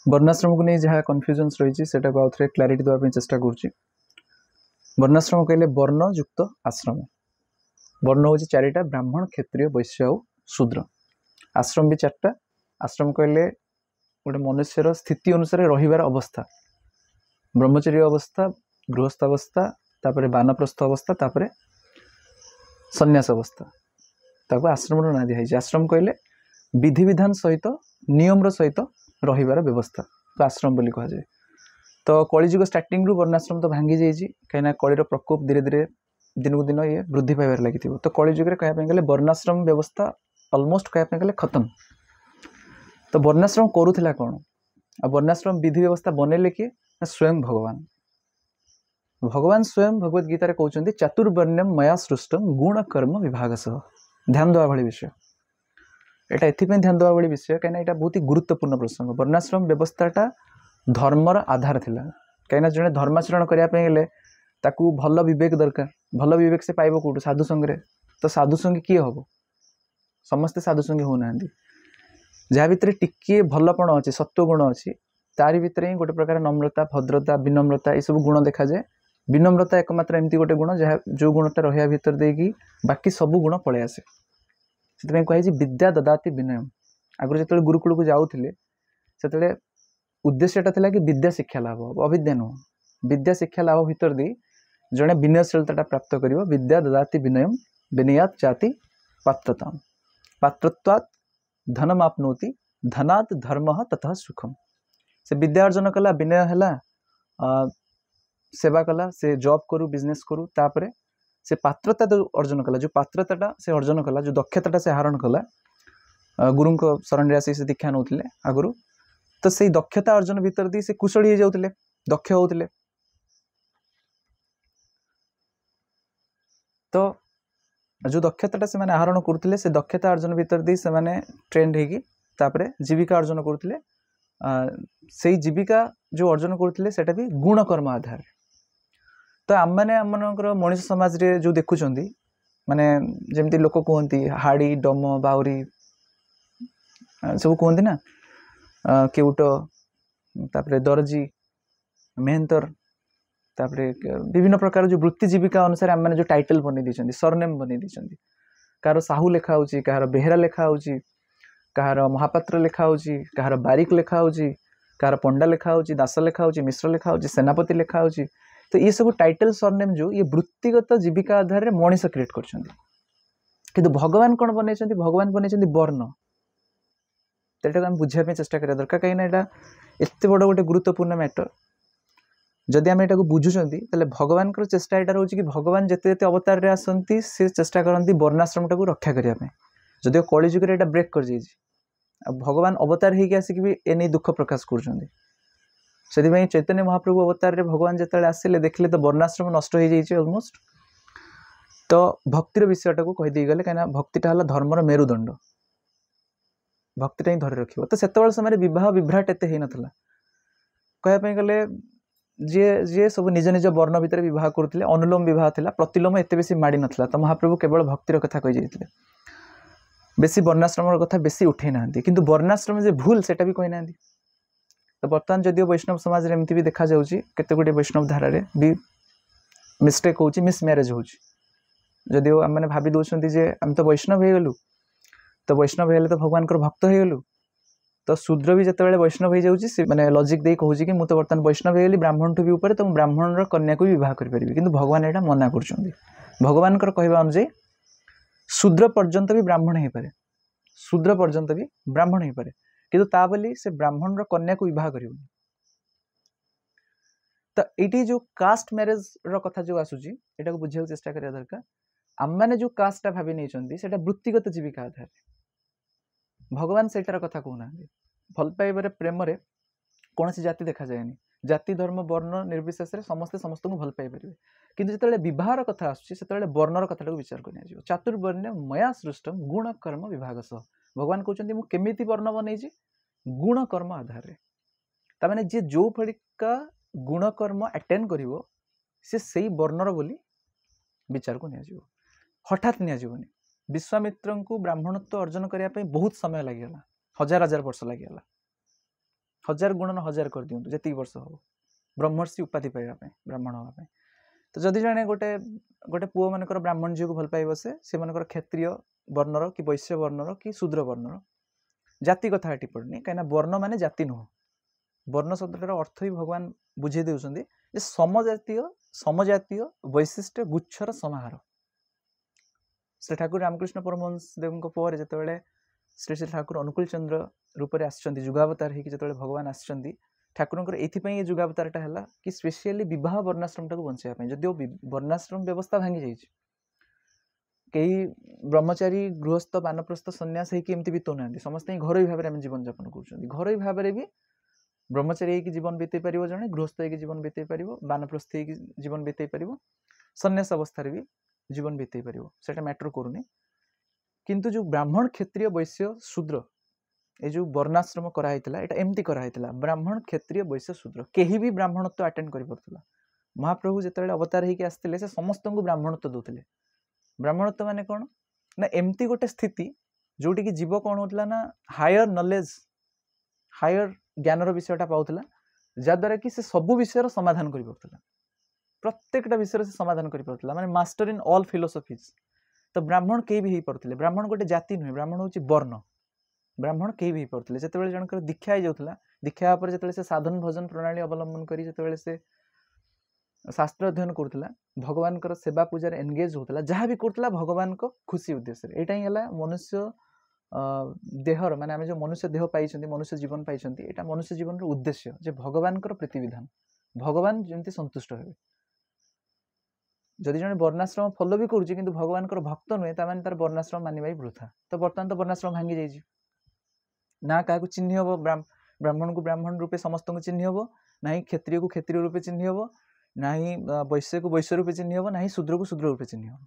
वर्णाश्रम को नहीं जहाँ कन्फ्यूजन्स रही से आउ थे क्लारिटी देवाई चेष्टा करुँची। वर्णाश्रम कहले वर्ण युक्त आश्रम। वर्ण हूँ चारिटा ब्राह्मण क्षत्रिय वैश्य और शूद्र। आश्रम भी चार्टा। आश्रम कहले गोटे मनुष्यर स्थिति अनुसार रहिबार अवस्था, ब्रह्मचर्य अवस्था, गृहस्थ अवस्था, तापर बानप्रस्थ अवस्था, तापर सन्यास अवस्था, ताको आश्रम ना दिखाई। आश्रम कहले विधि विधान सहित नियम सहित रहिबार व्यवस्था तो आश्रम बोली कह जाए। तो कलिजुग स्टार्टिंग रु वर्णाश्रम तो भांगी जाइए कहीं कलिर प्रकोप धीरे धीरे दिन को दिन ये वृद्धि पाइबार लगी। तो कलिजुग कहवाई गले वर्णाश्रम व्यवस्था अलमोस्ट कहवाई गले खत्म। तो वर्णाश्रम करूला कौन? वर्णाश्रम विधि व्यवस्था बनैले किए? स्वयं भगवान। भगवान स्वयं भगवत गीतार कहते चातुर्वर्ण्यम मया सृष्टम गुण कर्म विभाग सह। ध्यान देवा भाई विषय एटा एथिपे ध्यान देवा भाई विषय कहीं यहाँ बहुत ही गुरुत्वपूर्ण प्रसंग। वर्णाश्रम व्यवस्थाटा धर्मर आधार थिला। कहीं जड़े धर्माचरण करने ताकू भल विवेक दरकार। भल विवेक से पाइब कौटू? साधु संगे। तो साधु संगी किए हम? समस्ते साधु संगी होना। जहाँ भितर टिके भलपण अच्छे, सत्व गुण अच्छी, तारी भितर ही गोटे प्रकार नम्रता, भद्रता, विनम्रता ये सब गुण देखा जाए। विनम्रता एकमात्र एमती गोटे गुण जहाँ जो गुणटा रहा भितर देकी बाकी सब गुण पलि आसे। से कही विद्या ददाति विनयम। आगुरी जो गुरुकुल को जाऊे से उद्देश्यटा था कि विद्या शिक्षा लाभ हम, अविद्या नुह। विद्या शिक्षा लाभ भितर दी जड़े विनयशीलता प्राप्त कर। विद्या ददाति विनयम विनयात जाति पात्रता। पात्रत्वात् धनम आपनोति धनात् धर्म ततः सुखम। से विद्या अर्जन कला, विनय है, सेवा कला, से जॉब करू, बिजनेस करू, तापरे से पात्रता अर्जन कला। जो पात्रता से अर्जन कला, जो दक्षता से आहरण कला, गुरु शरण आसी से दीक्षा नौले आगुरी। तो से दक्षता अर्जन भीतर दी से कुशली हो जाते, दक्ष होते। तो जो दक्षता से मैंने आहरण करते से दक्षता अर्जन भीतर दी से मैंने ट्रेंड होगी जीविका अर्जन करते। से जीविका जो अर्जन करते सेटा भी गुण कर्म आधार। तो आम मैंने आम मनीष समाज रे जो देखुं माने जमती लोक कहती हाड़ी डम बाउरी सब कहती ना, केउट, तापरे दर्जी, मेहनतर, तापरे विभिन्न प्रकार जो वृत्ति जीविका अनुसार आम मैंने जो टाइटल बनी दी, सरनेम बनी दी। कहार साहू लिखा हो, कहार बेहेरा लिखा हो, कहार महापात्र लिखा हो, कहार बारिक लिखा हो, कहार पंडा लिखा हो, दास लिखा हो, मिश्र लिखा हो, सेनापति लिखा हो। तो ये सब टाइटल सरनेम जो ये वृत्तिगत जीविका आधार में मनीष क्रिएट कर। भगवान कौन बन? भगवान बन वर्ण। तो आम बुझापी चेष्टा करा दरकार कहीं यहाँ एत बड़ गोटे गुरुत्वपूर्ण मैटर। जदि आम यहाँ बुझुंट तेल भगवान चेष्टा यहाँ रोचे कि भगवान जिते जिते अवतार रे आसती से चेष्टा करती वर्णाश्रम टाक रक्षा करने। जदिव कलिजुग यहाँ ब्रेक कर भगवान अवतार होगी आसिक भी एने दुख प्रकाश कर। चैतन्य महाप्रभु अवतार रे भगवान जिते आसिले देखिले तो वर्णाश्रम नष्ट हो जाए अलमोस्ट। तो भक्तिर विषयटा को कहीदे गले कहीं भक्तिटा है धर्मर मेरुदंड। भक्तिटा ही धरी रखिब। तो से समय बहुत विभ्राट एत हो नाला कहवाई गले जी जी सब निज निज वर्ण भितर बहुत करते। अनुलोम विवाह था, प्रतिलोम एत बेसी माड़ी नाला। तो महाप्रभु केवल भक्तिर कथा कही जाते, बेसी वर्णाश्रम कथा बेसी उठे ना। कि वर्णाश्रम जे भूल सेटा भी कही ना। तो बर्तमान जदिव वैष्णव समाज रे एमती भी देखा जाउची केते गुटे वैष्णव धारा रे भी मिस्टेक होची, मिस मैरेज होची। जदिव आम मैंने भावी दौरान जे आम तो वैष्णव हो गलु, तो वैष्णव हेले तो भगवान भक्त हो गलु। तो शूद्र भी जिते वैष्णव हो जाऊँगी मैंने लॉजिक दे कहूँ कि मुझे बर्तमान वैष्णव हो गली ब्राह्मण ठू भी ऊपर, तो ब्राह्मण कन्या को भी विवाह करें। कि भगवान यहाँ मना कर भगवान कहवा अनुଯାयी शूद्र पर्यंत भी ब्राह्मण हो पाए, शूद्र पर्यंत भी ब्राह्मण हो पाए, कि बोली से ब्राह्मण कन्या को विवाह कर। तो ये जो कास्ट मैरेज कथा जो आसूची यहाँ को बुझा चेष्टा करा दरकार। आम मैंने जो कास्टा भावी नहीं वृत्तिगत जीविका आधार। भगवान सेटार कथा कहना भल पाइबार प्रेम कौन सी जाति देखा जाए। जाति धर्म वर्ण निर्विशेष समस्ते समस्त को भल पाई पारे। किंतु जो विवाहर कथा आसुचे वर्णर कथा विचार कर चातुर्वर्ण मया सृष्टम गुण कर्म विभाग सह। भगवान कहते मुझे केमिति वर्ण बनई गुण कर्म आधार। ताने जी जो फड़िका गुण कर्म अटेंड कर से वर्णर बोली विचार को निया हठात नियाजिबनी। विश्वामित्र को ब्राह्मणत्व अर्जन करने बहुत समय लगिगला, हजार हजार वर्ष लगिगला। 1000 गुणन 1000 कर दियंतु जति वर्ष हो ब्रह्मर्षि उपाधि पाइबा पय ब्राह्मण होबा पय तो जदि जने गोटे गोटे पुओ मानकर ब्राह्मण झियो को भल पाइ बसे से मानकर क्षत्रिय वर्णर कि वैश्य वर्णर कि शूद्र वर्णर जाति कथा हटी पड़नी कहीं वर्ण माने जाति नुह वर्ण शब्दटार अर्थ ही भगवान बुझे देउछन्ती जे समजातीय वैशिष्ट्य गुच्छर समाहार श्री ठाकुर रामकृष्ण परमहंस देव पर जिते श्री श्री ठाकुर अनुकूल चंद्र रूप में आसचंती जुगावतार होगी जिते भगवान आसचंती ठाकुर ये जुगावतारटा है कि स्पेशली विवाह वर्णाश्रम टाक बचाई जदिव वर्णाश्रम व्यवस्था भांगी जाइए कई ब्रह्मचारी गृहस्थ बानप्रस्थ सन्यास होती बीतौना समस्त घर भाव में जीवन जापन कर भाव भी ब्रह्मचारी जीवन बीतई पार जड़े गृहस्थ जीवन बीतई पार बानप्रस्थ जीवन बीतई पार सन्यास अवस्था भी जीवन बीतई पार से मैटर करूनी किंतु जो ब्राह्मण क्षत्रिय वैश्य शूद्र ये जो वर्णाश्रम कराई एमती कराई ब्राह्मण क्षत्रिय वैश्य शूद्र कहीं भी ब्राह्मणत्व अटेंड कर महाप्रभु जिते अवतार होकर आसते से समस्त को ब्राह्मणत्व दूसरे ब्राह्मणत्व माने कौन ना एमती गोटे स्थिति जोटी की जीव कौन होता ना हायर नॉलेज हायर ज्ञानर विषयटा पाउला जद्वारा कि से सबु विषय समाधान कर प्रत्येकटा विषय से समाधान कर माने मास्टर इन ऑल फिलोसफीज तो ब्राह्मण कई भी पारे ब्राह्मण गोटे जाति नुहे ब्राह्मण हूँ वर्ण ब्राह्मण कई भी पारे जिते जनकर दीक्षा हो जाता दीक्षा पर जो से साधन भजन प्रणाली अवलंबन कर से शास्त्र अध्ययन करुला भगवान सेवा पूजा एनगेज होता जहाँ भी करुला भगवान को खुशी उद्देश्य यहाँ है मनुष्य देहर माने आम जो मनुष्य देह पाई मनुष्य जीवन पाई यहाँ मनुष्य जीवन उद्देश्य जे भगवान प्रतिविधान भगवान जमी संतुष्ट हे जदि जन वर्णाश्रम फॉलो भी करुच्ची किंतु भगवान भक्त नुहे तार वर्णाश्रम मानिबा वृथा तो बर्तमान तो वर्णाश्रम भांगी जाइए ना क्या चिन्ह हम ब्राह्मण को ब्राह्मण रूपे समस्त को चिन्ह हम ना क्षत्रिय को क्षत्रिय रूपे चिन्ह हम ना वैश्य को वैश्य रूपे चिन्ह हम ना शूद्र को शूद्र रूपे चिन्ह हम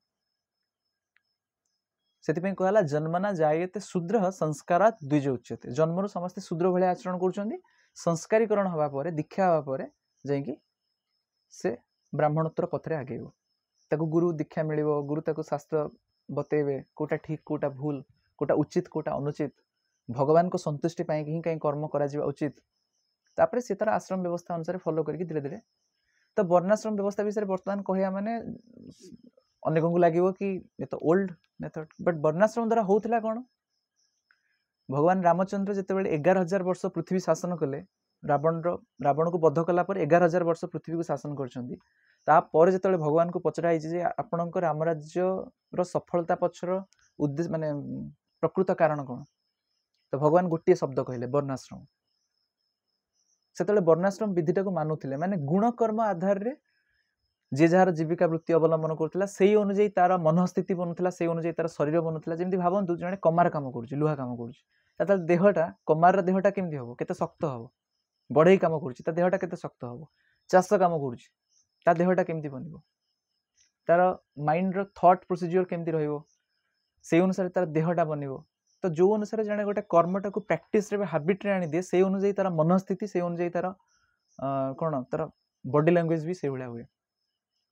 से कहला जन्मना जायते शूद्र संस्कारात द्विज उच्यते जन्मरू समस्ते शूद्र भाई आचरण कर संस्कारीकरण हवा पर दीक्षा हवा पर जाइकी से ब्राह्मणोत्तर पथरे आगेब ताको गुरु दीक्षा मिल गुरु ताको शास्त्र बतेबे कोटा ठीक कोटा भूल कोटा उचित कोटा अनुचित भगवान को संतुष्टि पाई ही कहीं कर्म करा उचित तापर से तार आश्रम व्यवस्था अनुसार फॉलो करके धीरे धीरे तो वर्णाश्रम व्यवस्था विषय बर्तमान कहया माने अनेक को लगे कि ये तो ओल्ड मेथड बट वर्णाश्रम द्वारा होता कौन भगवान रामचंद्र जिते 11,000 वर्ष पृथ्वी शासन कले रावण को बध कला 11,000 वर्ष पृथ्वी को शासन कर जो भगवान को पचराई आपण रामराज्य सफलता पक्षर उद्देश्य माने प्रकृत कारण कौन तो भगवान गोटे शब्द कहले वर्णाश्रम से वर्णाश्रम विधिटा को मानुले माने गुण कर्म आधार रे जे जार जीविका वृत्ति अवलंबन करुला से अनुजाई तार मनस्थिति बनूला से अनुजाई तार शरीर बनूला जमी भावतु जड़े कमार कम कर लुहा कम कर देहटा कमार देहटा केमती हम केते शक्त हम बढ़ई कम कर देहटा केते शक्त हम चाष कम कर देहटा केमती बन तार माइंड रो थॉट प्रोसीजर केमती रहिबो से अनुसार तार देहटा बनिबो तो जो अनुसार जड़े गोटे कर्मटा को प्रैक्टिस रे हाबिट रे आनी दिए से अनुजाई तार मनस्थिति से अनुजाई तार कौन तार बॉडी लैंग्वेज भी से भाया हुए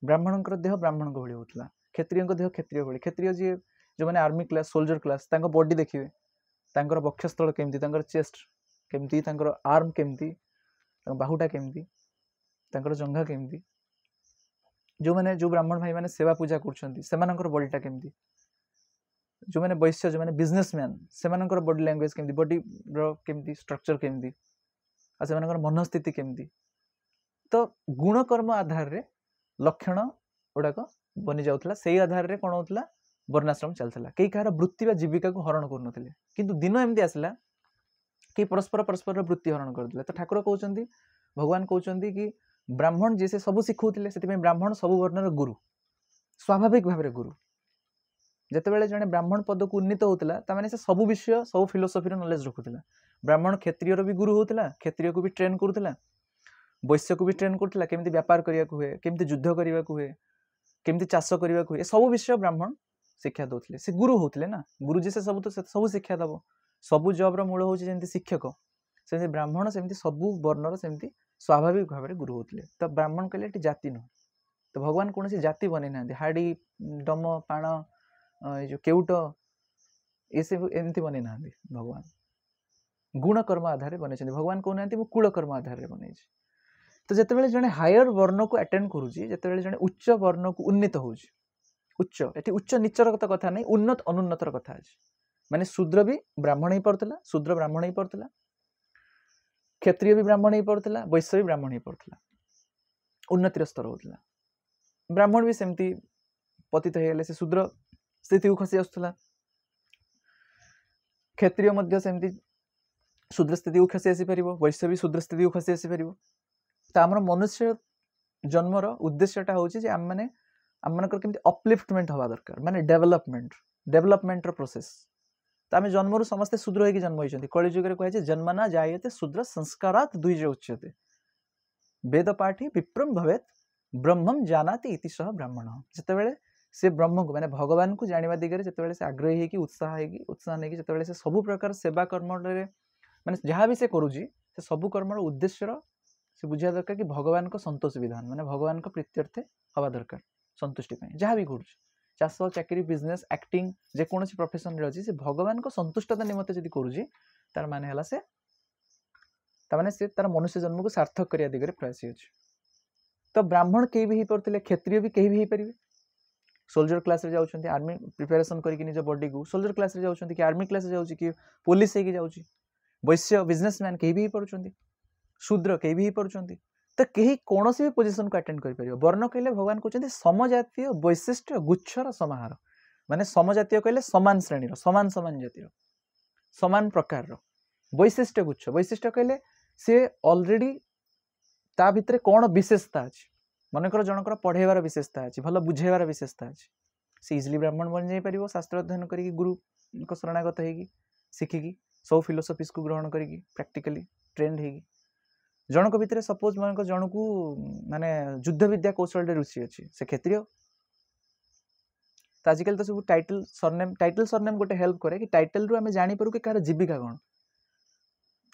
ब्राह्मण देह ब्राह्मण भाई होता क्षत्रिय देह क्षत्रिय भाई क्षत्रिय जी जो मैंने army class soldier class body देखिए वक्षस्थल केमती चेस्ट केमती आर्म केमती बाहुटा केमती जंघा केमती जो मैंने जो ब्राह्मण भाई मैंने सेवा पूजा कर बॉडीटा केमती जो मैंने वैश्य जो मैंने बिजनेसमैन से बॉडी लैंग्वेज केमती बॉडी केमती स्ट्रक्चर केमती आ से मनस्थिति केमती तो गुण कर्म आधार रे लक्षण गुड़ाक बनी जाऊला से आधार रे कौन होता वर्णाश्रम चलता कई कहार वृत्ति व जीविका को हरण करुनथिले किंतु दिन एमती आसला कि परस्पर परस्पर वृत्ति हरण करदे तो ठाकुर कहते भगवान कहते कि ब्राह्मण जी से सब शिखुले से ब्राह्मण सब वर्णर गुरु स्वाभाविक भाव में गुरु जिते जड़े ब्राह्मण पद को उन्नीत होता से सब विषय सब फिलोसफी नॉलेज रखुला ब्राह्मण क्षत्रिय भी गुरु होता क्षत्रिय को भी ट्रेन करुला वैश्य को भी ट्रेन करुला केमती व्यापार करने हुए केमती युद्ध करने हुए केमती चाष करने हुए सब विषय ब्राह्मण शिक्षा दौले से गुरु होते ना गुरु जी से सब तो सब शिक्षा दब सबू जब्र मूल हूँ जमी शिक्षक से ब्राह्मण सेमती सबू वर्णर सेमती स्वाभाविक भाव में गुरु होते तो ब्राह्मण कहले ये जाति नुह तो भगवान कौन जाति बन ना हाड़ी डम पाण जो केउट ये सब एमती बन ना भगवान गुण कर्म आधार बनै भगवान कहना मु कूल कर्म आधार बनै तो जिते जड़े हायर वर्ण को अटेंड करुच्ची जिते जड़े उच्च वर्ण को उन्नीत हो उच्च ये उच्च नीचर कथा नहीं उन्नत अनुन्नतर कथा अच्छे माने शूद्र भी ब्राह्मण ही पड़ता शूद्र ब्राह्मण ही पड़ता क्षत्रिय भी ब्राह्मण ही पड़ता वैश्य भी ब्राह्मण ही पड़ता उन्नतिर स्तर होता ब्राह्मण भी सेमती पतित हो से शूद्र स्थिति को खसी आसुला क्षत्रिय मध्य सेमती शूद्र स्थिति को खसी आसीपर वैश्य भी शूद्र स्थिति को खसी आसीपर तो आम मनुष्य जन्मर उद्देश्यटा हूँ आम मैंने आम मनकर केमती अपलिफ्टमेंट हवा दरकार माने डेवलपमेंट प्रोसेस तो आम जन्मरू समस्ते शूद्र होगी जन्म होती कलिजुगे कहुए जन्मना जायते शूद्र संस्कारात द्विज उच्यते वेद पाठी विप्रम भवेत ब्रह्मम जानाति इति सह ब्राह्मण जितेबाला से ब्रह्म को माने भगवान को जाना दिगरे जितेबाला से आग्रही होगी उत्साह नहीं जितेबाला से सबु प्रकार सेवा कर्म माने जहाँ भी से करुँची से सबु कर्मर उद्देश्य से बुझा दरकार कि भगवान को संतोष विधान माने भगवान को प्रीत्यर्थे हवा दरकार संतुष्टि जहाँ भी करुँच चाष चाकरी बिजनेस एक्टिंग जेकोसी प्रोफेशन अच्छी से भगवान को संतुष्टता निमंते जब करुँची तार माने से तार से तार मनुष्य जन्म को सार्थक करने दिगरे प्रयासी अच्छे तो ब्राह्मण कई भी पड़ते क्षत्रिय भी कहीं भी पारे सोल्जर क्लास रे जाउछन्ती आर्मी प्रिपरेशन करके निज बॉडी को सोल्जर क्लास रे जाउछन्ती कि आर्मी क्लास रे जाउछि कि पुलिस होगी जाउछि वैश्य बिजनेसमैन कहीं भी पड़ुछन्ती शूद्र कहीं भी पड़ुछन्ती तो कहीं कौन भी पोजिशन को अटेंड कर पार वर्ण कहले भगवान कहते समजातीय वैशिष्ट गुच्छर समाहार माने समजातीय कहले समान श्रेणी समान समान जातिर समान प्रकार वैशिष्ट गुच्छ वैशिष्ट कहले सी ऑलरेडी ता भितर कौन विशेषता अच्छी मनकर जनकर पढ़ेबार विशेषता अच्छी भल बुझेबार विशेषता अच्छी सी इजिली ब्राह्मण बन जाई परिबो शास्त्र अध्ययन करी गुरु को शरणागत होगी शिखिकी सब फिलोसफीज को ग्रहण करी प्रैक्टिकली ट्रेंड होगी जनक भितर सपोज मन जन को माने युद्ध विद्या कौशल रुचि अच्छी से क्षेत्रीय तो आजिकल तो सब टाइटल सरनेम गोटे हेल्प करे कि टाइटल रु आमे जानी परू कि कार जीविका कौन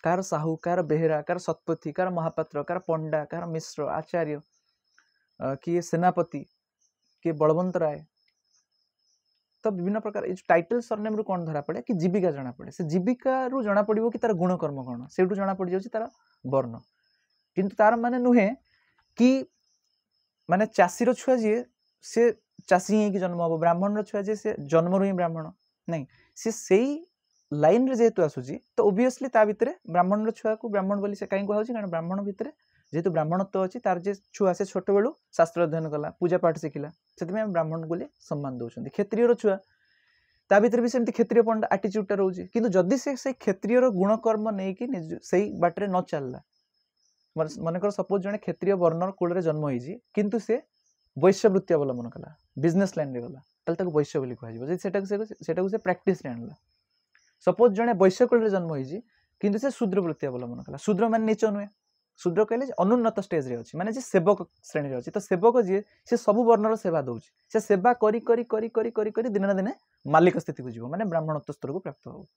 कार साहू कार बेहेरा कार सतपथी कार महापात्र कार पंडा कार मिश्र आचार्य किए सेनापति किए बलवंत राय तो विभिन्न प्रकार टाइटल सरनेम रु कौन धरा पड़े कि जीविका जना पड़े से जीविका रु जना पड़ो कि तार गुण कर्म कौन से जना पड़ जाउछि तार वर्ण किंतु तार माने नुहे कि माने चाषीर छुआ जी से चाषी ही जन्म हम ब्राह्मण छुआ जी से जन्म ही ब्राह्मण नहीं सी से लाइन रे जेहेतु आसूची तो ओबियसली ता भितर ब्राह्मण छुआ को ब्राह्मण बोली से कहीं कहुची कारण ब्राह्मण भितर जेहेतु ब्राह्मणत्व अच्छी तार जे छुआ से छोट बेलू शास्त्र अध्ययन कला पूजा पाठ शिखला से ब्राह्मण बोली सम्मान दौरान क्षत्रिय छुआ ता भीतर भी सेमती क्षत्रिय पंडा आटीट्यूडटा रोचे किंतु जदि से क्षत्रिय गुणकर्म नहीं कि सही बाटे न चलला मनकर सपोज जड़े क्षत्रिय वर्णर कूल जन्म होती किंतु से वैश्य वृत्ति अवलंबन कला बिजनेस लाइन रे गला ताले ताको वैश्य बोली कहजिबो से प्रैक्टिस रे आनला सपोज जड़े वैश्य कूल जन्म होती किंतु से शूद्र वृत्ति अवलंबन कला शूद्र मान नीच नुहे शूद्र कहले अनुन्नत स्टेज रे अछि माने जे सेवक श्रेणी रे अछि तो सेवक जी से सब वर्णर सेवा दउछि से सेवा करी करी करी करी करी करी दिन ना दिन मालिक स्थिति को जीव माने ब्राह्मणत्व स्तर को प्राप्त हो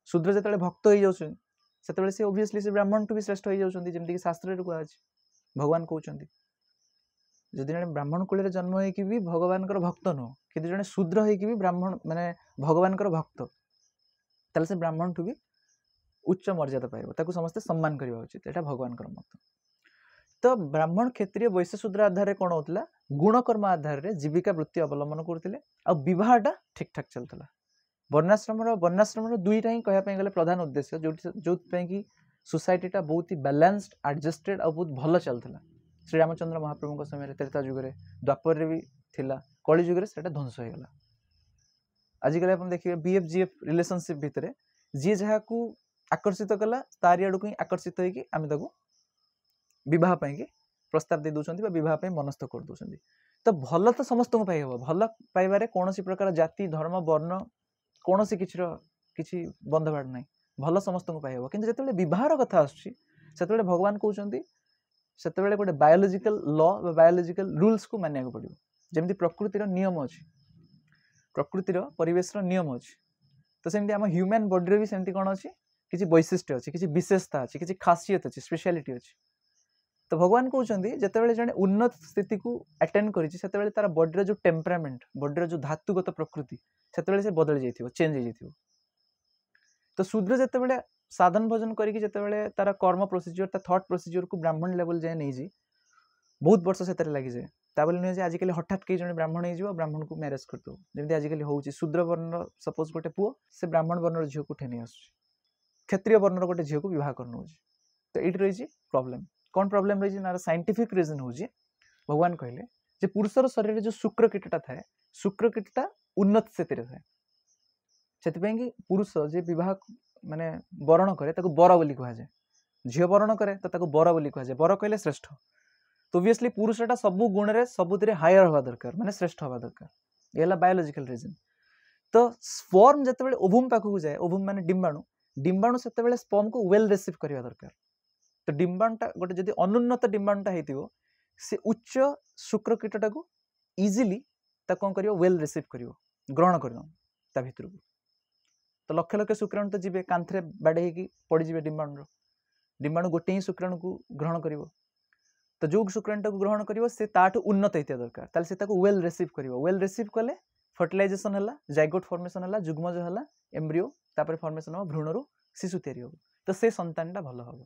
शूद्र जतले भक्त हो जाउछन सेतबेले से ऑब्वियसली से ब्राह्मण टू भी श्रेष्ठ हो जाउछन जेमति कि शास्त्र रे कुआ अछि भगवान कहउछन जदि जने ब्राह्मण कुल रे जन्म होई कि भी भगवान कर भक्त न किंतु जने शूद्र होई कि भी ब्राह्मण माने भगवान कर भक्त ताले से ब्राह्मण टू भी उच्च मर्यादा पाइब ताकू समस्ते सम्मान करबा उचित एटा भगवान कर मत तो ब्राह्मण क्षत्रिय वैश्य शूद्र आधार कौन होता गुण कर्म आधार रे जीविका वृत्ति अवलंबन करते आ विवाहटा ठीक ठाक चलता वर्णाश्रम दुईटा ही कहवाई गले प्रधान उद्देश्य जो कि सोसाइटीटा बहुत ही बैलेंस्ड एडजस्टेड और बहुत भल चलता श्री रामचंद्र महाप्रभु समय त्रेता जुगे द्वापर भी थिला कली जुगे से ध्वंस हो गला आजिकल आप देखिए बीएफजीएफ रिलेशनशिप भितर जी जहाँ को आकर्षित कला तारी आड़ को ही आकर्षित होगी आम बह प्रस्ताव दे दौरान बह मनस्थ कर दौरान तो भल तो समस्त को पाई भल पाइबारे कौन प्रकार जाति धर्म वर्ण कौन किसी बंधबाड़ ना भल समस्त को पाई कि जो बहार कथा आसते भगवान कहते से गोटे बायोलोजिकल लॉ बायोलोजिकल रूल्स को मानिया पड़ो जमी प्रकृतिर नियम अच्छी प्रकृतिर परिवेश नियम अच्छी तो सेमती आम ह्यूमन बॉडी भी सेमती कौन अच्छी किसी वैशिष्ट्य अच्छी किसी विशेषता अच्छी किसी खासियत अच्छी स्पेशलिटी अच्छी तो भगवान कहते जितेबाला जड़े उन्नत स्थिति को अटेंड कर तार बॉडी जो टेम्परामेंट बॉडी जो धातुगत प्रकृति से बदली जाइए चेंज हो। तो शूद्र जितेबाला साधन भोजन करके जितेबाला तार कर्म प्रोसीजर ता थॉट प्रोसीजर को ब्राह्मण लेवल जाए नहीं जी बहुत वर्ष से लगी जाए ताबले नुहे जे आजिकल हठात कई जन ब्राह्मण हो ब्राह्मण को मैरेज करदे जमी आजिकल होची शूद्र वर्ण सपोज गोटे पुओ से ब्राह्मण वर्ण झील को उठे नहीं आस क्षत्रिय वर्ण गोटे झील को बहुत कर तो ये रही प्रॉब्लम कौन प्रॉब्लम रही ना साइंटिफिक रीजन हूँ भगवान कहले जे पुरुषर शरीर जो शुक्र कीटटा थाए शुक्र कीटटा उन्नत से थाए से पुरुष जे विवाह माने वरण करे ताको बर बोली कहा जाए झील वरण करे तो बर बोली कहा जाए बर कहले श्रेष्ठ तो ओबियसली पुरुषटा सबु गुण रे सबुतिर हायर हवा दरकार माने श्रेष्ठ हवा दरकार ये है बायोलॉजिकल रीजन तो स्पर्म जिते ओभूम पाखक जाए ओभूम माने डिंबाणु डिंबाणु से स्पर्म को वेल रिसीव करवा दरकार तो डिंबाणुटा गोटे जदि अनुन्नत डिंबाणुटा होइतिबो से उच्च शुक्र कीटटा को इजिली कौन कर वेल रिसीव कर ग्रहण कर भितर को तो लक्ष लक्ष शुक्राणु तो जीवे कांथरे बाड़े होगी पड़े डिंबाणु डिंबाणु गोटे ही शुक्राणु को ग्रहण कर तो जो शुक्राणुटा को ग्रहण कर उन्नत होता दरकार ताल से वेल रिसीव कर वेल रिसीव कले फर्टिलाइजेशन है जाइगोट फॉर्मेशन है जुग्मज है एम्ब्रियो तापर फॉर्मेशन हम भ्रूण रू शिशु तैयारी हम तो से संतानटा भल हम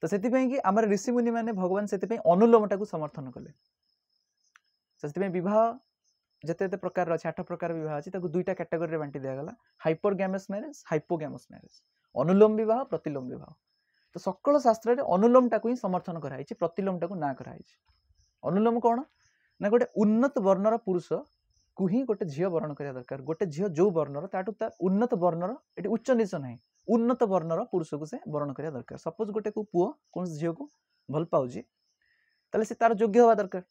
तो से आम ऋषि मुनि मैंने भगवान से अनुलोमटा को समर्थन कले से विवाह जिते प्रकार अच्छे 8 प्रकार विवाह अच्छी दुईटा कैटेगोरी बांटी दिगला हाइपरगैमस मैरेज हाइपोगैमस मैरेज अनुलोम विवाह प्रतिलोम विवाह तो सकल शास्त्र में अनुलोमटा को ही समर्थन कराई प्रतिलोमटा को ना कराई अनुलोम कौन ना गोटे उन्नत वर्णर पुरुष को ही गोटे झील वर्ण करा दरकार गोटे झील जो वर्णर तार उन्नत वर्णर ये उच्च नीच ना उन्नत वर्णर पुरुष को से वर्ण करा दरकार सपोज गोटे को पुओ कौन झील को भल पाऊँ ताले से तार योग्य हवा दरकार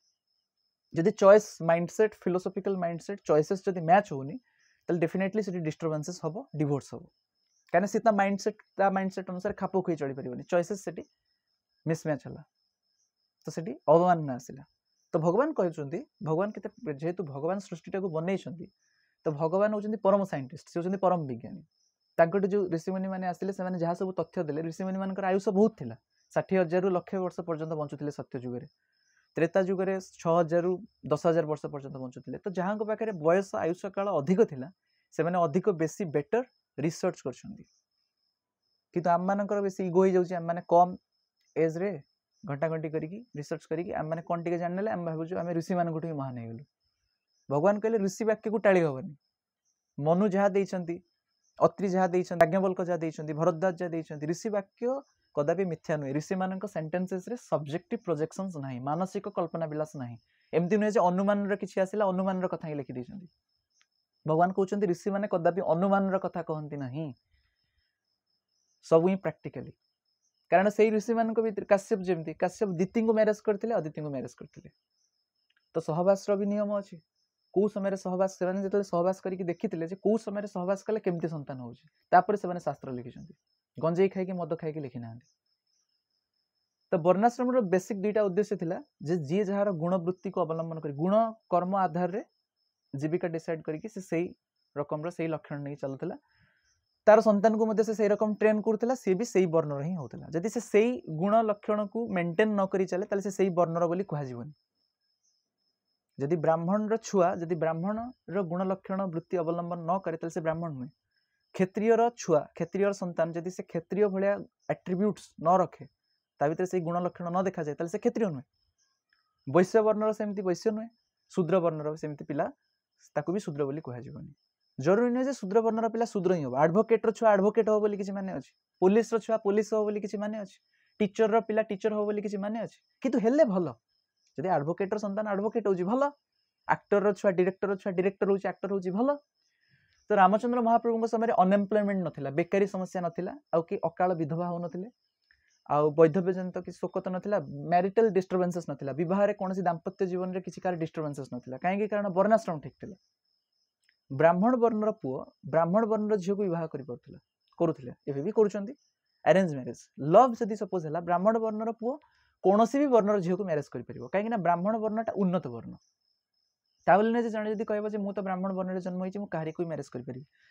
जदि choice mindset philosophical mindset choices जदि मैच होनी ताले डेफिनेटली से डिस्टर्बेंसेस हम डिवोर्स हम कहीं सी माइंडसेट अनुसार खाप खुई चली पारे चॉइसेस से मिसमैच है तो से अवमानना आसला तो भगवान कहते भगवान के जेहेतु भगवान सृष्टिटा को बनई तो भगवान होती परम साइंटिस्ट से होती परम विज्ञानी तांकटे जो ऋषिमुनि मैंने आसिले से जहाँ सब तथ्य देले ऋषिमुनि मान आयुष बहुत थिला 60,000 रु लक्ष वर्ष पर्यंत बंचुले सत्य जुगे त्रेता जुगे 6,000 रु 10,000 वर्ष पर्यंत बंचुले तो जहाँ पाखे बयस आयुष काल अधिक थिला से माने अधिक बेसी बेटर रिसर्च कर आम मानकर बेसी इगो हो जाऊँ आम मैंने कम एज रे घंटा घंटी करी रिसर्च करी आम मैंने कौन टे जान आम भावुँ आम ऋषि मान महान हो गलु भगवान कहले ऋषि वाक्य को टाड़ी हेनी मनु जहाँ देइछंती अत्रि जहाँ देइछंती याज्ञवल्क जहाँ देइछंती भरद्वाज जहाँ देइछंती ऋषि वाक्य कदापि मिथ्या नुहे ऋषि मान सेंटेंसेस रे सब्जेक्टिव प्रोजेक्शंस नहीं मानसिक कल्पना विलास नहीं एमती नुहे अनुमान किसी आसला अनुमान कथा ही लिखि देइछंती भगवान कहते ऋषि मैंने कदापि अनुमान कथा कहती ना सब ही प्रैक्टिकली कारण से ऋषि मान काश्यप जमी काश्यप दिति को मैरेज करते अदिति को मैरेज करते तो सहवास भी नियम अच्छी कौ समय सहवास से सहवास करके देखी कौ समय सहवास कले केमती संतान होपर से शास्त्र लिखिं गंजे खाई मद खाई लिखि ना तो वर्णाश्रम बेसिक दुईटा उद्देश्य थिला जे जी जार गुणवृत्ति को अवलंबन कर गुण कर्म आधार रे जीविका डिसाइड करके से रकम से लक्षण नहीं चलुला तार संतान को मध्य से रकम ट्रेन करूला सी भी सही वर्णर ही होता जदि से गुण लक्षण को मेंटेन न करी चले ताले से वर्णर बोली कहजीवनी जदि ब्राह्मण छुआ जदि ब्राह्मण गुण लक्षण वृत्ति अवलंबन न करे से ब्राह्मण नुहे क्षत्रिय छुआ क्षत्रिय संतान जदि से क्षत्रिय भाया एट्रिब्यूट्स न रखे ता भीतर से गुण लक्षण न देखा जाए से क्षत्रिय नुहे वैश्य वर्णर सेमती वैश्य नुहे शूद्र वर्णर सेमती पिला ताकू भी शूद्र बोली कहजीवनी जरूरी नुहे शूद्र वर्णर पिला शूद्र ही हम एडवोकेट छुआ एडवोकेट हो बोली किसी माने अछि पुलिस छुआ पुलिस हो बोली किसी माने अछि टीचर पिला टीचर हो बोली किसी माने अछि किंतु हेले भल जदि एडवोकेट संतान एडवोकेट होची भल एक्टर छुआ डायरेक्टर होची एक्टर होची भल तो रामचंद्र महाप्रभु समय अनएम्प्लॉयमेंट नथिला बेकारी समस्या नथिला आउ कि अकाल विधवा हो नथिले आउ वैधव्य जनित कि शोकत नथिला मैरिटल डिस्टर्बेंसेस नथिला विवाह रे कोनसी दाम्पत्य जीवन रे किछि कार डिस्टर्बेंसेस नथिला काहेकि कारण वर्णाश्रम ठीक थिला ब्राह्मण वर्णर पुओ ब्राह्मण वर्णर झील को विवाह करुले एबे भी करूछंती अरेंज मैरेज लव जदि सपोज है ब्राह्मण वर्णर पुओ कौन भी वर्णर झील को मैरेज कर कहीं ब्राह्मण वर्णटा उन्नत वर्ण ताबले नहीं जन जब कह मुझे ब्राह्मण वर्ण जन्म होती कहारी को मैरेज कर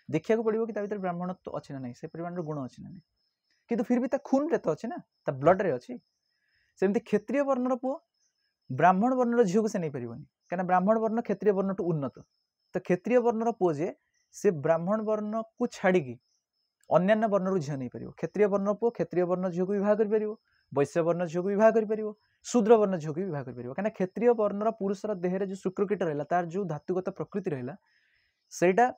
देखा पड़ो कि भर ब्राह्मणत्व अच्छी ना नहीं से परिमाण गुण अच्छी ना नहीं किंतु फिर भी खून रे तो अच्छी ना ब्लड रे अच्छी सेमती क्षत्रिय वर्णर पुओ ब्राह्मण वर्णर झील को से नहीं पारिबनी कहीं ब्राह्मण वर्ण क्षत्रिय वर्ण टू उन्नत तो क्षत्रिय वर्णर पुओ जे से ब्राह्मण वर्ण को छाड़ी अन्यान्य वर्णर झील नहीं पार क्षत्रिय वर्ण पुओ क्षत्रिय वर्ण झील को विवाह कर वैश्य वर्ण झील को विवाह कर शूद्र वर्ण झील को विवाह कर कहीं क्षत्रिय वर्णर पुरुषर देहरे जो शुक्रकीट रहा तार जो धातुगत प्रकृति रहा सेटा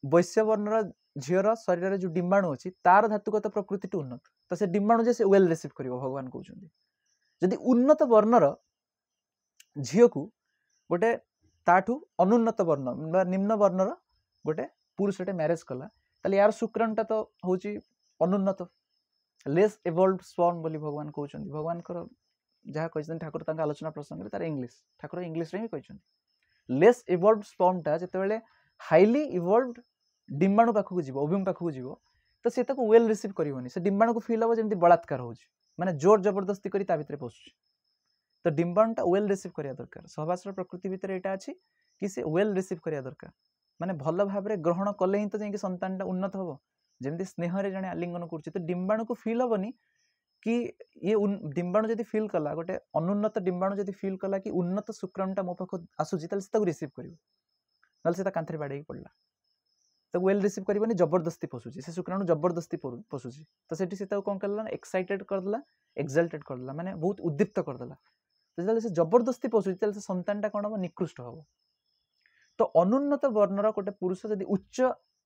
वैश्य वर्णर झीर शरीर में जो डिम्बाणु अच्छी तार धातुगत प्रकृति उन्नत तो से डिम्बाणु जे से वेल रिसीव कर भगवान कहते जदि उन्नत वर्णर झील को गोटे ताठू अनुन्नत वर्ण निम्न वर्णर गोटे पुरुषटे मैरेज कला ताले यार शुक्राणुटा तो हूँ अनुन्नत लेस इवॉल्व स्पर्म बोली भगवान कहते भगवान जहाँ कहते ठाकुर तांका आलोचना प्रसंग तार इंग्लिश ठाकुर इंग्लिश ही कहते लेस इवॉल्व स्पर्मटा जिते हाईली इवॉल्व डिम्बाणु पाखक जीव ओव्यूम पाखक जीव तो सी वेल रिसीव करनी से डिम्बाणु को फिल हम जमी बलात्कार हो माने जोर जबरदस्ती करी ता भितर पशुचे तो डिम्बाणुटा वेल रिसीव करिया दरकार सहवासर प्रकृति भितर यहाँ अच्छी कि से वेल रिसीव करिया दरकार माने भल भाव ग्रहण कले ही तो जाकि संतानटा उन्नत हम जमी स्नेह जड़े आलिंगन कर तो डिम्बाणु को फिल हेनी कि ये डिम्बाणु जब फिल कला गोटे अनुन्नत डिम्बाणु जब फिल कला कि उन्नत शुक्राणुटा मो पाख आसूची रिसीव कर से कांथरे बाड़े पड़ा तो वेल रिसीव करनी जबरदस्ती पशुची से शुक्राणु जबरदस्ती पशुची तो से कौन कर एक्साइटेड करदेला एक्साल्टेड करदेला माने बहुत उद्दीप्त करदेला तो से जबरदस्ती पशुची से संतानटा कौन हम निकृष्ट हम तो अनुन्नत वर्णर गोटे पुरुष जब उच्च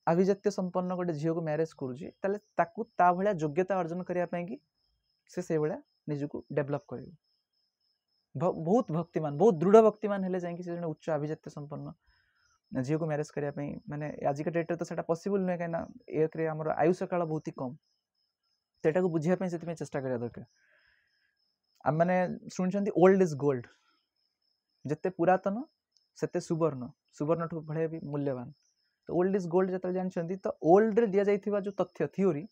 आभिजात्य संपन्न गोटे झील को मैरेज करुँचे ता भाया योग्यता अर्जन करने कि से भाया निजक डेभलप कर बहुत भक्तिमान बहुत दृढ़ भक्तिमान हेले जाए जन उच्च आभिजात्य संपन्न झील को मैरेज करने माने आजिका डेट्रे तो सेटा पॉसिबल नुहे कहीं एक आमर आयुष काल बहुत ही कम तो यहाँ बुझापी से चेष्टा करा दरकार आम मैंने शुणी ओल्ड इज गोल्ड जिते पुरातन सेते सुवर्ण सुवर्ण ठू भाया भी मूल्यवान तो ओल्ड इज गोल्ड जो जानते तो ओल्ड रे दि जाइथिबा जो तथ्य थियोरी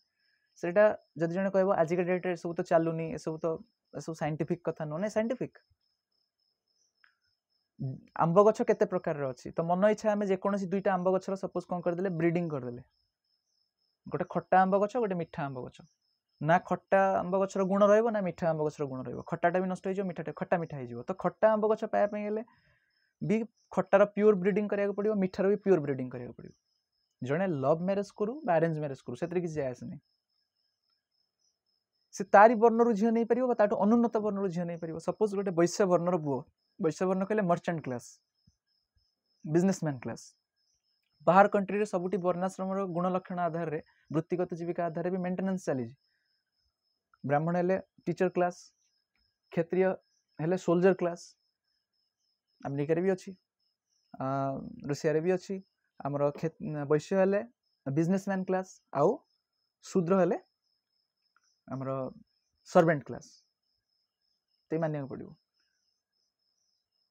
सेटा जदि जने कहबो आजिका डेट्रे सब तो चलुनी ए सब साइंटिफिक कथा नुह ना साइंटिफिक आंब गछ केते प्रकार अच्छी तो मन इच्छा आम जेकोसी दुईटा आंब गछर सपोज कौन करदे ब्रीडिंग करदे गोटे खट्टा आंब गछ गोटे मिठा आंब गछ ना खट्टा आंब गछर गुण रहिबो ना मिठा आंब गछर गुण रहिबो खट्टाटा भी नष्ट हो मिठाटा खट्टा मिठा हो तो खट्टा आंब गछ पाइबा हेले भी खट्टार प्योर ब्रीडिंग करिया पड़ो मिठार भी प्योर ब्रीडिंग करिया पड़ो जड़े लव मैरेज करू अरेंज मैरेज करू से किसी जाए नहीं से तारी वर्णर झील नहीं पार ताठू अनुन्नत वर्णर झील नहीं पार सपोज गोटे वैश्य वर्णर पुओ वैश्य वर्ण कहले मर्चेंट क्लास बिजनेसमैन क्लास बाहर कंट्री रे सबुटी वर्णाश्रम गुण लक्षण आधार रे वृत्तिगत जीविका आधार भी मेंटेनेंस चली ब्राह्मण हेले टीचर क्लास क्षत्रिय हेले सोल्जर क्लास अमेरिका भी अच्छी रूसिया भी अच्छी आमर वैश्य हेले बिजनेसमैन क्लास आउ शूद्र हेले आमर सर्वेंट क्लास तो मानिया पड़ो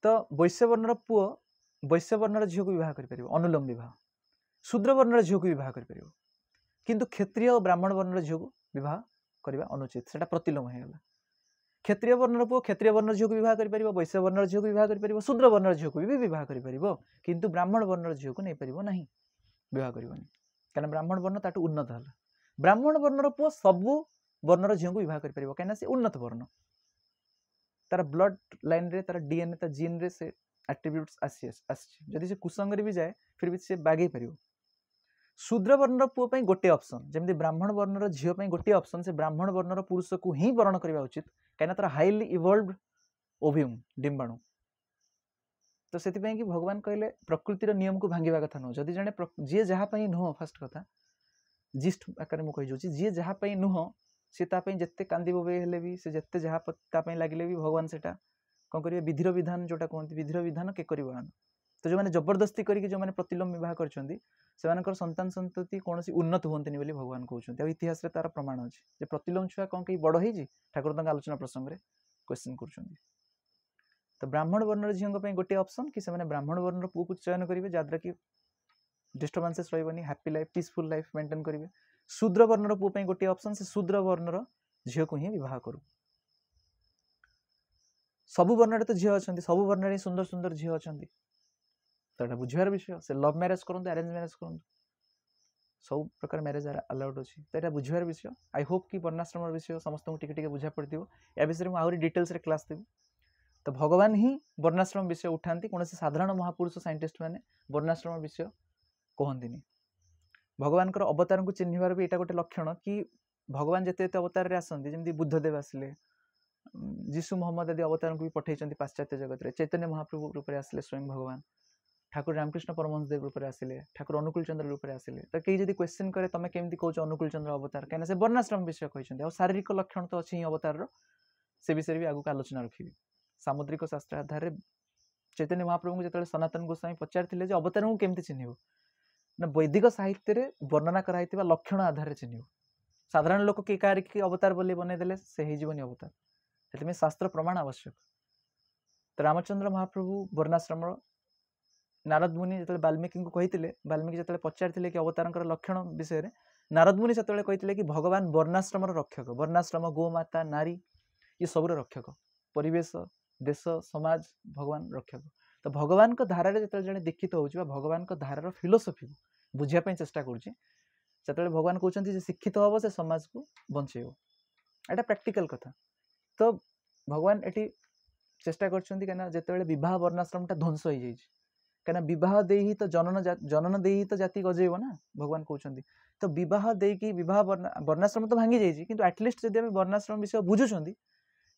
तो वैश्य वर्णर पुओ वैश्य वर्णर झील को विवाह कर अनुलोम विवाह शूद्र वर्णर झील को विवाह कर किंतु क्षत्रिय और ब्राह्मण वर्णर झील को विवाह करने अनुचित से प्रतिलोम होगा क्षत्रिय वर्णर पुओ क्षत्रिय वर्णर झील को विवाह कर वैश्य वर्णर झील को विवाह कर शूद्र वर्णर झील को भी विवाह कर किंतु ब्राह्मण वर्णर झील को नहीं पार ना विवाह करनी क्या ब्राह्मण वर्ण ताठू उन्नत है ब्राह्मण वर्णर पुओ सबू वर्णर झील को विवाह कर कहीं से उन्नत वर्ण तार ब्लड लाइन रे तार डीएनए तार जीन रे से एट्रिब्यूट्स जदि से कुसंग भी जाए फिर भी से बागे पार शूद्र वर्णर पुओ पे गोटे ऑप्शन जमी ब्राह्मण वर्णर झील गोटे ऑप्शन से ब्राह्मण वर्णर पुरुष को ही वर्ण करवा उचित कहीं तार हाईली इवॉल्व्ड ओव्यूम डिम्बाणु तो से कि भगवान कहले प्रकृतिर नियम को भांगा कथा नुह जदि जड़े जी जहाँपाई नुह फास्ट कथा जिस्ट आकार मुझे जी जहाँपाई नुह सी जिते कांदी बोबे हेले भी से जिते जहाँ लगे भी भगवान से कौन करेंगे विधिर विधान जोटा कहते विधिर विधान के करवान तो जो मैंने जबरदस्ती करके जो मैंने प्रतिलोम विवाह कर संतान संतति कौन उन्नत हुंतनी बोली भगवान कहते इतिहास रे तार प्रमाण अच्छे प्रतिलोम छुआ कौन कहीं बड़ होती ठाकुर तक आलोचना प्रसंग में क्वेश्चन कर तो ब्राह्मण वर्णर झील गोटे ऑप्शन कि ब्राह्मण वर्णर पुओ को चयन करेंगे जहाँद्वारा कि डिस्टर्बांसेस रही happy life peaceful life maintain करेंगे शूद्र वर्णर पुओ गोटे ऑप्शन से शूद्र वर्णर झील को ही विवाह करू सबु वर्ण तो झील अच्छा सबु वर्ण सुंदर सुंदर झील अच्छा तो बुझार विषय से लव मैरेज करूँ अरेंज मैरेज करूँ सब प्रकार मैरेज अलाउड अच्छी तो यहाँ बुझार विषय आई होप कि वर्णाश्रम विषय समस्त को टिके बुझा पड़ो या विषय में आहरी डिटेल्स रे क्लास देवी तो भगवान ही वर्णाश्रम विषय उठाती कौन साधारण महापुरुष साइंटिस्ट मैंने वर्णाश्रम विषय कहती भगवान अवतार को चिन्हबार भी यहाँ गोटे लक्षण कि भगवान जिते अवतार रे आसती जमी बुद्धदेव आसिले जीशु मोहम्मद आदि अवतार को भी पठे पाश्चात्य जगत में चैतन्य महाप्रभु रूप में आसिले स्वयं भगवान ठाकुर रामकृष्ण परमहंस देव रूप में आसिले ठाकुर अनुकूल चंद्र रूप में आसिले तो कई जब क्वेश्चन करे तुम केमती कौच अनुकूल चंद्र अवतार कहीं से वर्णाश्रम विषय कहते शारीरिक लक्षण तो अच्छी अवतार से विषय भी आगू आलोचना रखी सामुद्रिक शास्त्र आधार चैतन्य महाप्रभु को जो सनातन गोस्वामी पचारि अवतार को केमती चिन्ह ना वैदिक साहित्य वर्णना कराई लक्षण आधार चिन्ह साधारण लोक किए कह अवतार बोली बनईदे से होनी अवतार से शास्त्र प्रमाण आवश्यक तो रामचंद्र महाप्रभु वर्णाश्रम नारद मुनि जो वाल्मीकि को कहते वाल्मीकि जो पचारि कि अवतार लक्षण विषय में नारद मुनि से कहते कि भगवान वर्णाश्रम रक्षक वर्णाश्रम गोमाता नारी ये सब रक्षक परिवेश देश समाज भगवान रक्षक तो भगवान को धारा जो जड़े दीक्षित हो भगवान को धारार फिलोसफी को बुझापी चेष्टा कर भगवान कहते शिक्षित हम से समाज को बंचेब एटा प्रैक्टिकल कथा तो भगवान ये चेष्टा कर विवाह वर्णाश्रम ध्वंस हो जाए कहीं विवाह दे ही तो जनन दे ही तो जाति गजेब ना भगवान कहते तो विवाह देकी विवाह वर्णाश्रम तो भांगी जाइए कि एटलिस्ट जब वर्णाश्रम विषय बुझुंट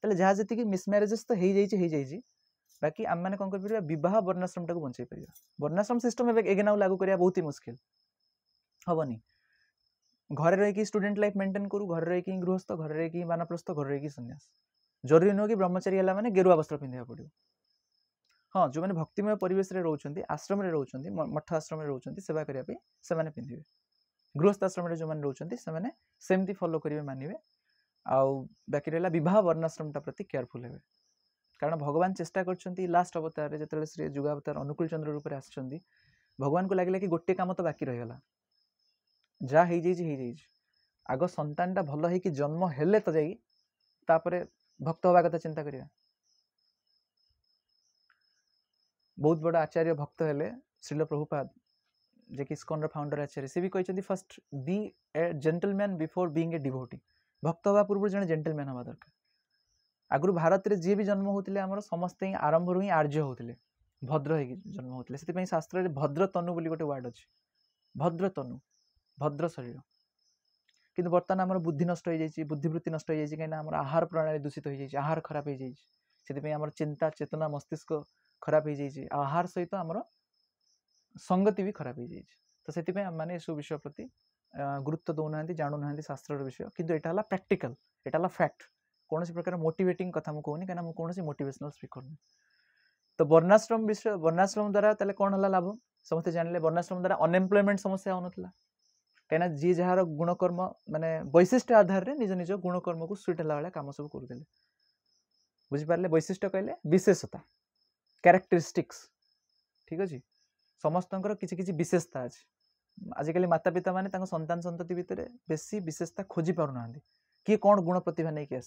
तो जहाँ जी मिसम्यारेजेस तो हो जाए बाकी आम मैंने कौन कर विवाह वर्णाश्रम टाक बंचाई पार वर्णाश्रम सिस्टम एगेन लागू करा बहुत ही मुस्किल हेनी घरे रही स्टूडेंट लाइफ मेंटेन करूँ घर रही गृहस्थ घर रही बानप्रस्थ घर रही सन्यास जरूरी नुह कि ब्रह्मचारी है मैंने गेरुआ वस्त्र पिंधा पड़ो हाँ जो मैंने भक्तिमय परिवेश रे रोचंती आश्रम रे रोचंती मठ आश्रम रे रोचंती सेवा करने से मैंने पिंधे गृहस्थ आश्रम रे जो मैंने रोचंती से मैंने सेमती फॉलो करेंगे मानवे आउ बाकी रहा विवाह वर्णाश्रम प्रति केयरफुल हे कारण भगवान चेष्टा कर लास्ट अवतार जो श्री जुगावतार अनुकूल चंद्र रूप में आसुँच भगवान को लगे कि गोटे काम तो बाकी रहीगला जहाँ हो जाए आग संतानटा भल हो जन्म हेले तो जापर भक्त हवा कथा चिंता करिया बहुत बड़ा आचार्य भक्त हेले श्रील प्रभुपाद जे कि इस्कॉन फाउंडर आचार्य से भी कहते first be a gentleman before being a devotee भक्त हवा पूर्व जन जेंटलमैन हवा दरकार आगु भारत में जी भी जन्म होते आमर समस्ते आरंभ ही आर्य होते भद्र हो जन्म होते से शास्त्र भद्र तनु बोली गोटे वार्ड अच्छी भद्र तनु भद्र शरीर किंतु बर्तमान आम बुद्धि नष्ट हो जाए बुद्धिवृत्ति नष्ट हो जाए कहीं आहार प्रणाली दूषित हो जाए आहार खराब हो जाए आम चिंता चेतना मस्तिष्क खराब हो जाए आहार सहित आमर संगति भी खराब हो जाए तो से आम सब विषय प्रति गुरुत्व दौना जानूना शास्त्र विषय किंतु यहाँ प्रैक्टिकल यहाँ फैक्ट कौन प्रकार मोटिवेटिंग कथा मुझे कहूनी कहीं कौन मोटिवेशनल स्पीकर नहीं तो वर्णाश्रम विषय वर्णाश्रम द्वारा कौन है लाभ समस्त जानिले वर्णाश्रम द्वारा अनएम्प्लॉयमेंट समस्या होना कहीं जी जार गुणकर्म माने वैशिष्ट्य आधार रे निज निज गुणकर्म को सुट है भाई कम सब करुले बुझिपारे वैशिष्ट्य कहले विशेषता कैरेक्टरिस्टिक्स ठीक अच्छे समस्त किसी विशेषता अच्छे आजिकल माता पिता माने संतान संतति भितर बेसी विशेषता खोजी पारना किए कौन गुण प्रतिभा नहीं कि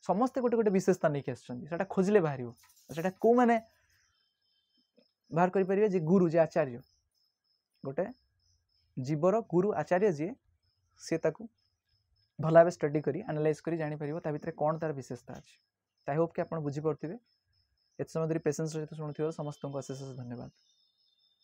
समस्ते गोटे गोटे विशेषता नहीं कि खोजिले बाहर कौ मैंने बाहर करें जे गुरु जे आचार्य गोटे जीवर गुरु आचार्य जी सी भल भाव स्टडी करी एनालाइज करी जापर ता भीतर कौन तार विशेषता अच्छे आई होप कि आप बुझीपे एत समय धरी पेसेंस सहित शुणुथिबार समस्त को अशेष धन्यवाद।